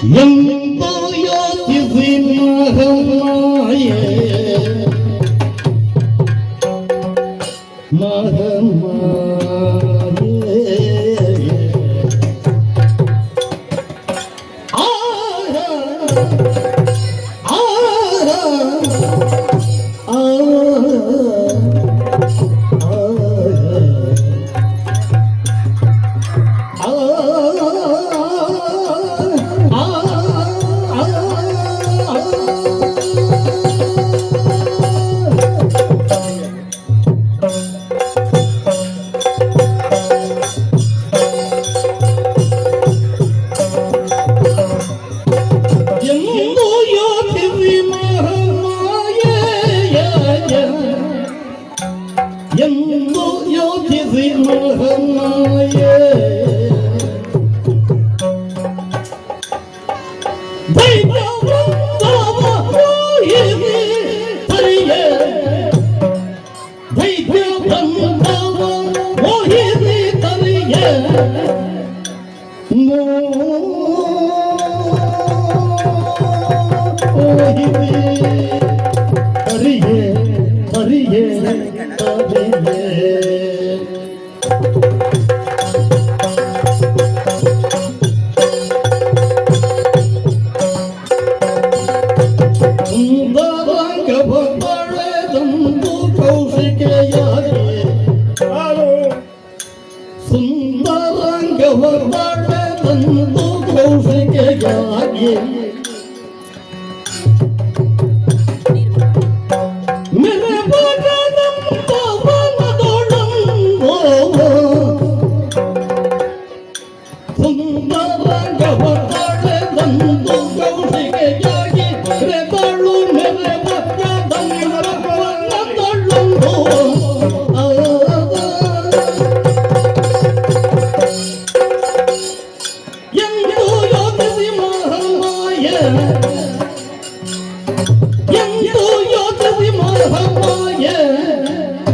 ಎಂದೋ ಯೋಚಿಸಿ ಮಹಮಾಯೆ ಎಂದು ಯೋಚಿಸಿ ಮಹಮಾಯೆ ಸುಂದರಂಗವರ್ಧಂದು ಕೌಶಿಕೆಯಾಗಿ ಸುಂದರಂಗವರ್ಧಂದು ಕೌಶಿಕೆಯಾಗಿ ರೆಗಳು ಮೆರೆ ಎಂದು ಯೋಚಿಸಿ ಮಹಮಾಯೆ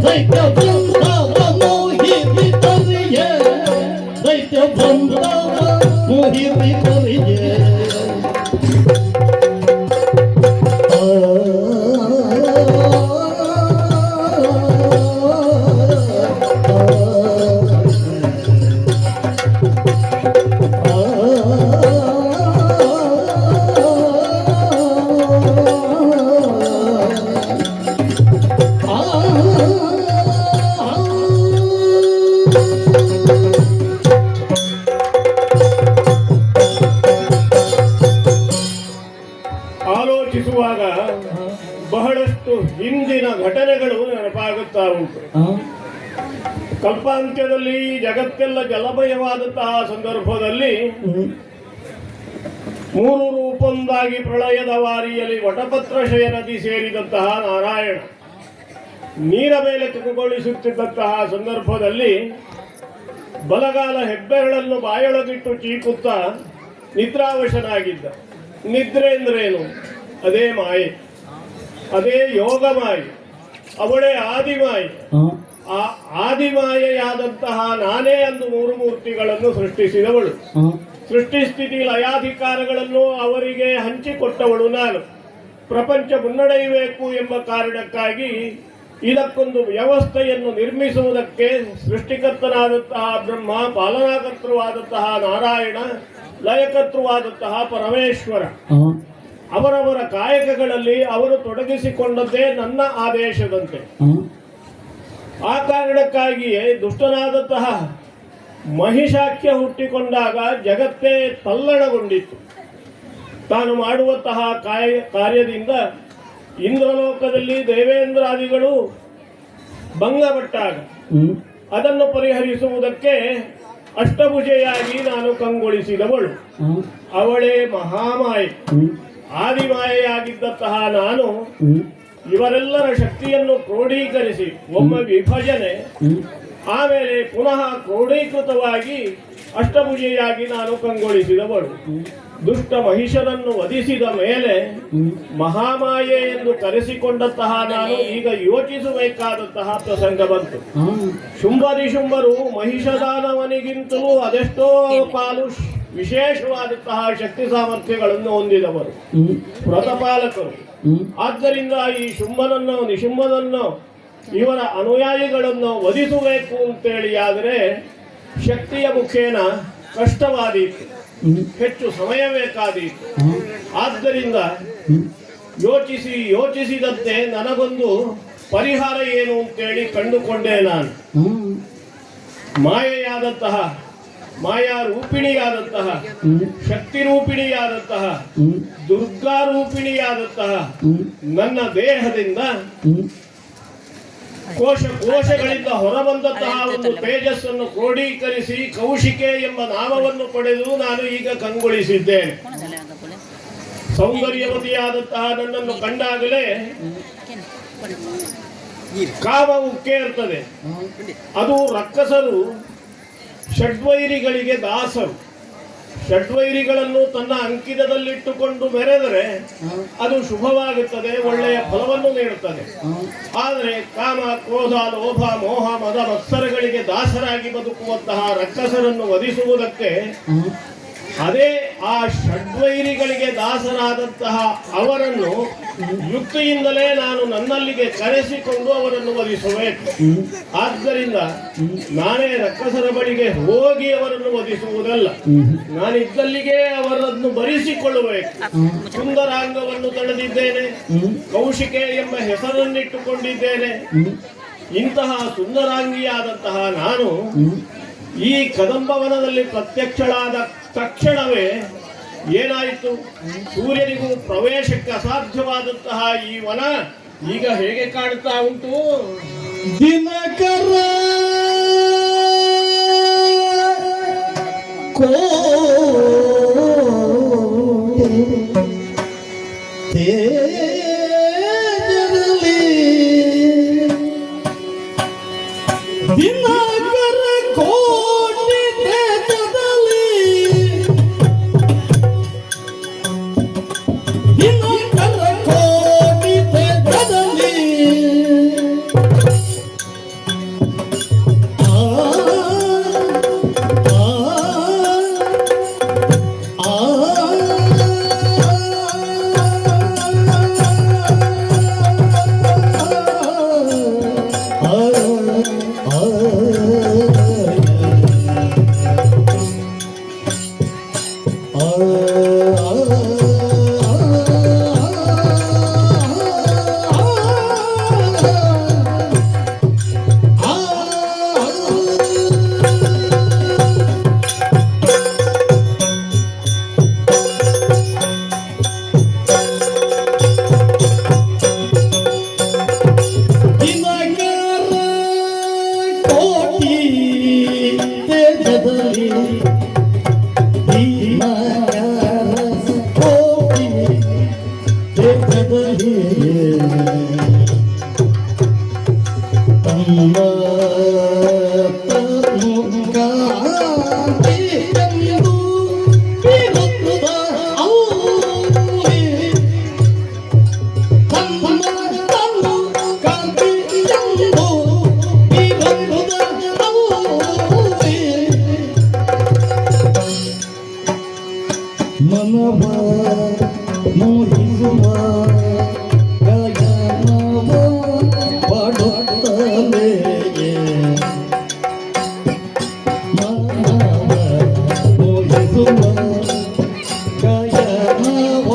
ದೈತ್ಯ ಬಂಧವ ಮೋಹಿರಿ ತರಿಯೆ ದೈತ್ಯ ಬಂಧವ ಮೋಹಿರಿ ತರಿಯೆ ಆಲೋಚಿಸುವಾಗ ಬಹಳಷ್ಟು ಹಿಂದಿನ ಘಟನೆಗಳು ನೆನಪಾಗುತ್ತಾ ಉಂಟು. ಕಲ್ಪಾಂತ್ಯದಲ್ಲಿ ಜಗತ್ತೆಲ್ಲ ಜಲಮಯವಾದಂತಹ ಸಂದರ್ಭದಲ್ಲಿ ಮೂರು ರೂಪೊಂದಾಗಿ ಪ್ರಳಯದ ವಾರಿಯಲ್ಲಿ ವಟಪತ್ರಶಯ ನದಿ ಸೇರಿದಂತಹ ನಾರಾಯಣ ನೀರ ಮೇಲೆ ತುಕುಗೊಳಿಸುತ್ತಿದ್ದಂತಹ ಸಂದರ್ಭದಲ್ಲಿ ಬಲಗಾಲ ಹೆಬ್ಬೆರಳನ್ನು ಬಾಯೊಳಗಿಟ್ಟು ಚೀಕುತ್ತಾ ನಿದ್ರಾವಶನಾಗಿದ್ದ. ನಿದ್ರೆ ಅಂದ್ರೇನು? ಅದೇ ಮಾಯೆ, ಅದೇ ಯೋಗ ಮಾಯೆ, ಅವಳೇ ಆದಿಮಾಯೆ. ಆ ಆದಿಮಾಯೆಯಾದಂತಹ ನಾನೇ ಅಂದು ಮೂರು ಮೂರ್ತಿಗಳನ್ನು ಸೃಷ್ಟಿಸಿದವಳು. ಸೃಷ್ಟಿಸ್ಥಿತಿ ಲಯಾಧಿಕಾರಗಳನ್ನು ಅವರಿಗೆ ಹಂಚಿಕೊಟ್ಟವಳು ನಾನು. ಪ್ರಪಂಚ ಮುನ್ನಡೆಯಬೇಕು ಎಂಬ ಕಾರಣಕ್ಕಾಗಿ ಇದಕ್ಕೊಂದು ವ್ಯವಸ್ಥೆಯನ್ನು ನಿರ್ಮಿಸುವುದಕ್ಕೆ ಸೃಷ್ಟಿಕರ್ತನಾದಂತಹ ಬ್ರಹ್ಮ, ಪಾಲನಾಕರ್ತೃವಾದಂತಹ ನಾರಾಯಣ, ಲಯಕರ್ತೃವಾದಂತಹ ಪರಮೇಶ್ವರ ಅವರವರ ಕಾಯಕಗಳಲ್ಲಿ ಅವರು ತೊಡಗಿಸಿಕೊಂಡದ್ದೇ ನನ್ನ ಆದೇಶದಂತೆ. ಆ ಕಾರಣಕ್ಕಾಗಿಯೇ ದುಷ್ಟನಾದಂತಹ ಮಹಿಷಾಖ್ಯ ಹುಟ್ಟಿಕೊಂಡಾಗ ಜಗತ್ತೇ ತಲ್ಲಣಗೊಂಡಿತ್ತು. ತಾನು ಮಾಡುವಂತಹ ಕಾರ್ಯದಿಂದ ಇಂದ್ರಲೋಕದಲ್ಲಿ ದೇವೇಂದ್ರಾದಿಗಳು ಭಂಗಪಟ್ಟಾಗ ಅದನ್ನು ಪರಿಹರಿಸುವುದಕ್ಕೆ ಅಷ್ಟಭುಜೆಯಾಗಿ ನಾನು ಕಂಗೊಳಿಸಿದವಳು. ಅವಳೇ ಮಹಾಮಾಯೆ. ಆದಿಮಾಯೆಯಾಗಿದ್ದಂತಹ ನಾನು ಇವರೆಲ್ಲರ ಶಕ್ತಿಯನ್ನು ಕ್ರೋಢೀಕರಿಸಿ ಒಮ್ಮೆ ವಿಭಜನೆ, ಆಮೇಲೆ ಪುನಃ ಕ್ರೋಢೀಕೃತವಾಗಿ ಅಷ್ಟಭುಜೆಯಾಗಿ ನಾನು ಕಂಗೊಳಿಸಿದವಳು. ದುಷ್ಟ ಮಹಿಷನನ್ನು ವಧಿಸಿದ ಮೇಲೆ ಮಹಾಮಾಯೆ ಎಂದು ಕರೆಸಿಕೊಂಡಂತಹ ನಾನು ಈಗ ಯೋಚಿಸಬೇಕಾದಂತಹ ಪ್ರಸಂಗ ಬಂತು. ಶುಂಭರಿಶುಂಭರು ಮಹಿಷದಾನವನಿಗಿಂತಲೂ ಅದೆಷ್ಟೋ ಪಾಲು ವಿಶೇಷವಾದಂತಹ ಶಕ್ತಿ ಸಾಮರ್ಥ್ಯಗಳನ್ನು ಹೊಂದಿದವರು ವ್ರತಪಾಲಕರು. ಆದ್ದರಿಂದ ಈ ಶುಂಭನನ್ನು ನಿಶುಂಭನನ್ನು ಇವರ ಅನುಯಾಯಿಗಳನ್ನು ವಧಿಸಬೇಕು ಅಂತೇಳಿ ಆದರೆ ಶಕ್ತಿಯ ಮುಖೇನ ಕಷ್ಟವಾದೀತು, ಹೆಚ್ಚು ಸಮಯ ಬೇಕಾದೀತು. ಆದ್ದರಿಂದ ಯೋಚಿಸಿದಂತೆ ನನಗೊಂದು ಪರಿಹಾರ ಏನು ಅಂತೇಳಿ ಕಂಡುಕೊಂಡೆ. ನಾನು ಮಾಯೆಯಾದಂತಹ ಮಾಯಾ ರೂಪಿಣಿಯಾದಂತಹ ಶಕ್ತಿ ರೂಪಿಣಿಯಾದಂತಹ ದುರ್ಗಾ ರೂಪಿಣಿಯಾದಂತಹ ನನ್ನ ದೇಹದಿಂದ ಕೋಶಗಳಿಂದ ಹೊರಬಂದಂತಹ ಒಂದು ತೇಜಸ್ಸನ್ನು ಕ್ರೋಢೀಕರಿಸಿ ಕೌಶಿಕೆ ಎಂಬ ನಾಮವನ್ನು ಪಡೆದು ನಾನು ಈಗ ಕಂಗೊಳಿಸಿದ್ದೇನೆ. ಸೌಂದರ್ಯವತಿಯಾದಂತಹ ನನ್ನನ್ನು ಕಂಡಾಗಲೇ ಕಾಮ ಉಕ್ಕೇರ್ತದೆ. ಅದು ರಕ್ಕಸರು ಷಡ್ವೈರಿಗಳಿಗೆ ದಾಸರು. ಷಡ್ವೈರಿಗಳನ್ನು ತನ್ನ ಅಂಕಿತದಲ್ಲಿಟ್ಟುಕೊಂಡು ಮೆರೆದರೆ ಅದು ಶುಭವಾಗುತ್ತದೆ, ಒಳ್ಳೆಯ ಫಲವನ್ನು ನೀಡುತ್ತದೆ. ಆದರೆ ಕಾಮ, ಕ್ರೋಧ, ಲೋಭ, ಮೋಹ, ಮದ, ಮತ್ಸರಗಳಿಗೆ ದಾಸರಾಗಿ ಬದುಕುವಂತಹ ರಕ್ಕಸರನ್ನು ವಧಿಸುವುದಕ್ಕೆ ಅದೇ ಆ ಷಡ್ವೈರಿಗಳಿಗೆ ದಾಸರಾದಂತಹ ಅವರನ್ನು ಯುಕ್ತಿಯಿಂದಲೇ ನಾನು ನನ್ನಲ್ಲಿಗೆ ಕರೆಸಿಕೊಂಡು ಅವರನ್ನು ವಧಿಸಬೇಕು. ಆದ್ದರಿಂದ ನಾನೇ ರಕ್ಕಸರ ಬಳಿಗೆ ಹೋಗಿ ಅವರನ್ನು ವಧಿಸುವುದಲ್ಲ, ನಾನಿದ್ದಲ್ಲಿಗೆ ಅವರನ್ನು ಬರಿಸಿಕೊಳ್ಳಬೇಕು. ಸುಂದರಾಂಗವನ್ನು ತಳೆದಿದ್ದೇನೆ, ಕೌಶಿಕೆ ಎಂಬ ಹೆಸರನ್ನಿಟ್ಟುಕೊಂಡಿದ್ದೇನೆ. ಇಂತಹ ಸುಂದರಾಂಗಿಯಾದಂತಹ ನಾನು ಈ ಕದಂಬವನದಲ್ಲಿ ಪ್ರತ್ಯಕ್ಷಳಾದ ತಕ್ಷಣವೇ ಏನಾಯಿತು? ಸೂರ್ಯನಿಗೂ ಪ್ರವೇಶಕ್ಕೆ ಅಸಾಧ್ಯವಾದಂತಹ ಈ ವನ ಈಗ ಹೇಗೆ ಕಾಣುತ್ತಾ ಉಂಟು? ದಿನಕರ ತೇಜದಲ್ಲಿ ದಿನಕರ ಕೋಟಿ ತೇಜದಲ್ಲಿ ದಿನಕರ ಕೋಟಿ ತೇಜದಲ್ಲಿ ಮನವ ಮೋಹಿಸುವ ಗಗನವ ಪಡುತ್ತಲೇ ಮನವ ಮೋಹಿಸುವ ಗಗನವ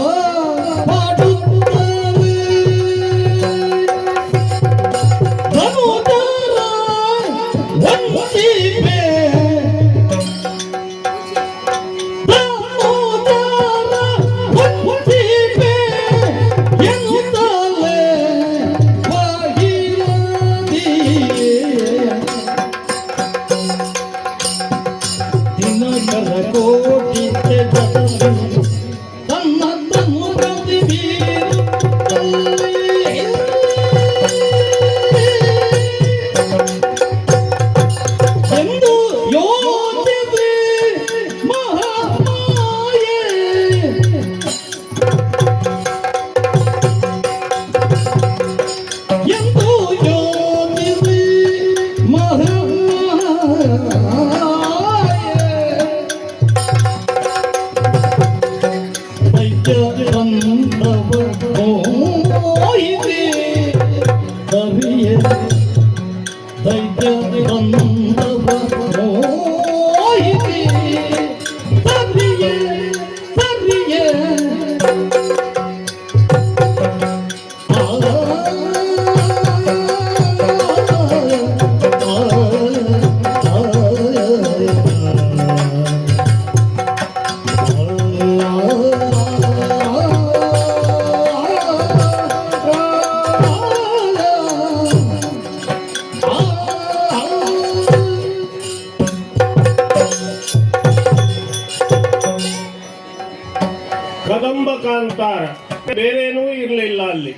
ಪಡುತ್ತಲೇ ಧನುಧರ ವಂದಿಪೆ Yang ಬಂದವ ಮೋಹಿತೆ ಕರಿಯ ದೈತ್ಯ ಬಂದವ ಮೋಹಿತೆ ಕರಿಯ ಕರಿಯ ಕದಂಬ ಕಾಂತಾರ ಬೇರೇನೂ ಇರಲಿಲ್ಲ ಅಲ್ಲಿ.